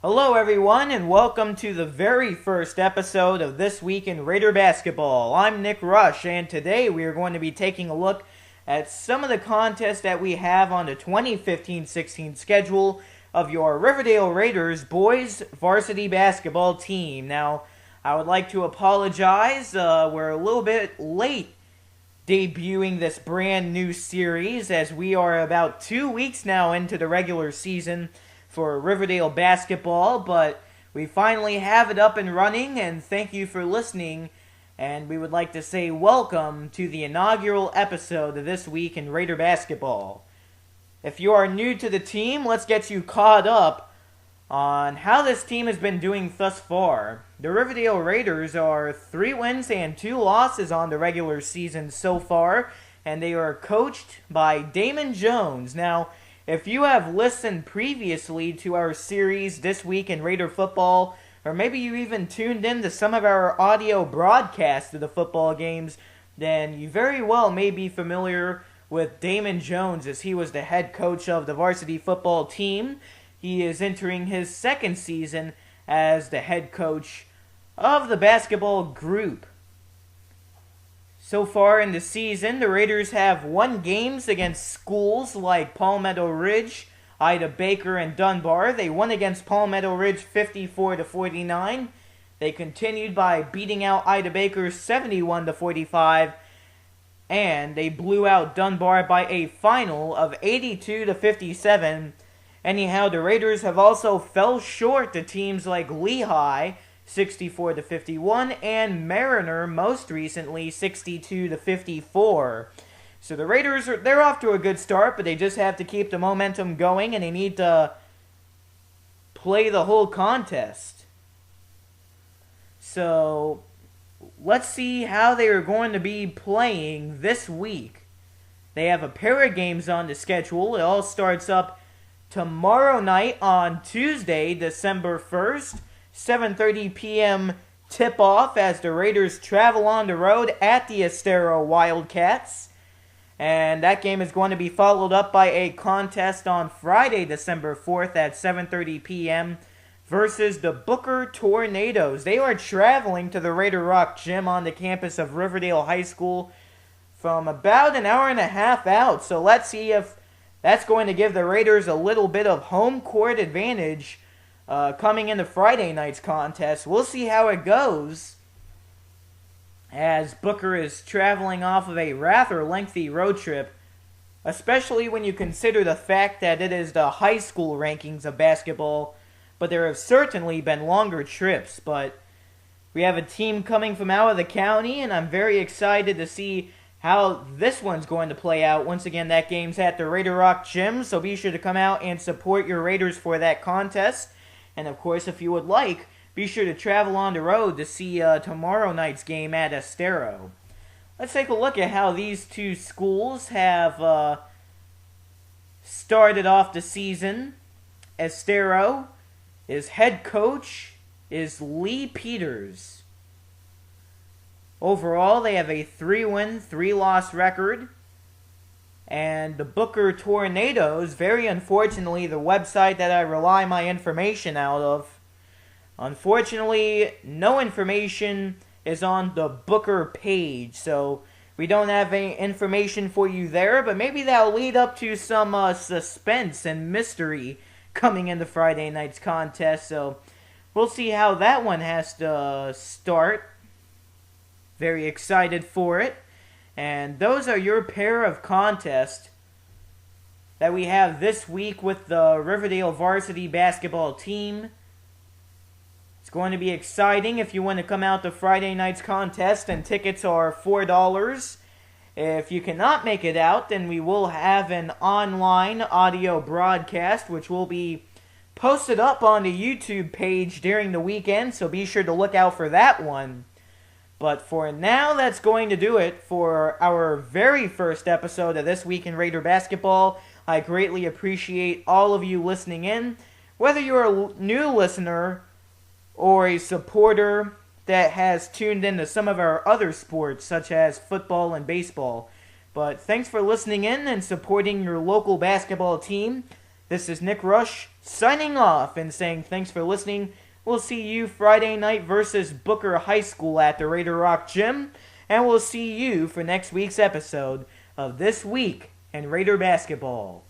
Hello, everyone, and welcome to the very first episode of This Week in Raider Basketball. I'm Nick Rush, and today we are going to be taking a look at some of the contests that we have on the 2015-16 schedule of your Riverdale Raiders boys varsity basketball team. Now, I would like to apologize. We're a little bit late debuting this brand new series as we are about 2 weeks now into the regular season for Riverdale basketball, but we finally have it up and running, and thank you for listening, and we would like to say welcome to the inaugural episode of This Week in Raider Basketball. If you are new to the team, let's get you caught up on how this team has been doing thus far. The Riverdale Raiders are 3 wins and 2 losses on the regular season so far, and they are coached by Damon Jones. Now, if you have listened previously to our series This Week in Raider Football, or maybe you even tuned in to some of our audio broadcasts of the football games, then you very well may be familiar with Damon Jones, as he was the head coach of the varsity football team. He is entering his second season as the head coach of the basketball group. So far in the season, the Raiders have won games against schools like Palmetto Ridge, Ida Baker, and Dunbar. They won against Palmetto Ridge 54-49. They continued by beating out Ida Baker 71-45, and they blew out Dunbar by a final of 82-57. Anyhow, the Raiders have also fell short to teams like Lehigh 64-51, and Mariner most recently 62-54. So the Raiders they're off to a good start, but they just have to keep the momentum going, and they need to play the whole contest. So let's see how they are going to be playing this week. They have a pair of games on the schedule. It all starts up tomorrow night on Tuesday, December 1st. 7:30 p.m. tip-off as the Raiders travel on the road at the Estero Wildcats. And that game is going to be followed up by a contest on Friday, December 4th at 7:30 p.m. versus the Booker Tornadoes. They are traveling to the Raider Rock Gym on the campus of Riverdale High School from about an hour and a half out. So let's see if that's going to give the Raiders a little bit of home court advantage coming into Friday night's contest. We'll see how it goes, as Booker is traveling off of a rather lengthy road trip, especially when you consider the fact that it is the high school rankings of basketball, but there have certainly been longer trips. But we have a team coming from out of the county, and I'm very excited to see how this one's going to play out. Once again, that game's at the Raider Rock Gym, so be sure to come out and support your Raiders for that contest. And of course, if you would like, be sure to travel on the road to see tomorrow night's game at Estero. Let's take a look at how these two schools have started off the season. Estero, his head coach is Lee Peters. Overall, they have a 3-win, 3-loss record. And the Booker Tornadoes, very unfortunately, the website that I rely my information out of, unfortunately, no information is on the Booker page, so we don't have any information for you there, but maybe that'll lead up to some suspense and mystery coming into Friday night's contest, so we'll see how that one has to start. Very excited for it. And those are your pair of contests that we have this week with the Riverdale varsity basketball team. It's going to be exciting if you want to come out to Friday night's contest, and tickets are $4. If you cannot make it out, then we will have an online audio broadcast, which will be posted up on the YouTube page during the weekend, so be sure to look out for that one. But for now, that's going to do it for our very first episode of This Week in Raider Basketball. I greatly appreciate all of you listening in, whether you're a new listener or a supporter that has tuned into some of our other sports, such as football and baseball. But thanks for listening in and supporting your local basketball team. This is Nick Rush signing off and saying thanks for listening. We'll see you Friday night versus Booker High School at the Raider Rock Gym. And we'll see you for next week's episode of This Week in Raider Basketball.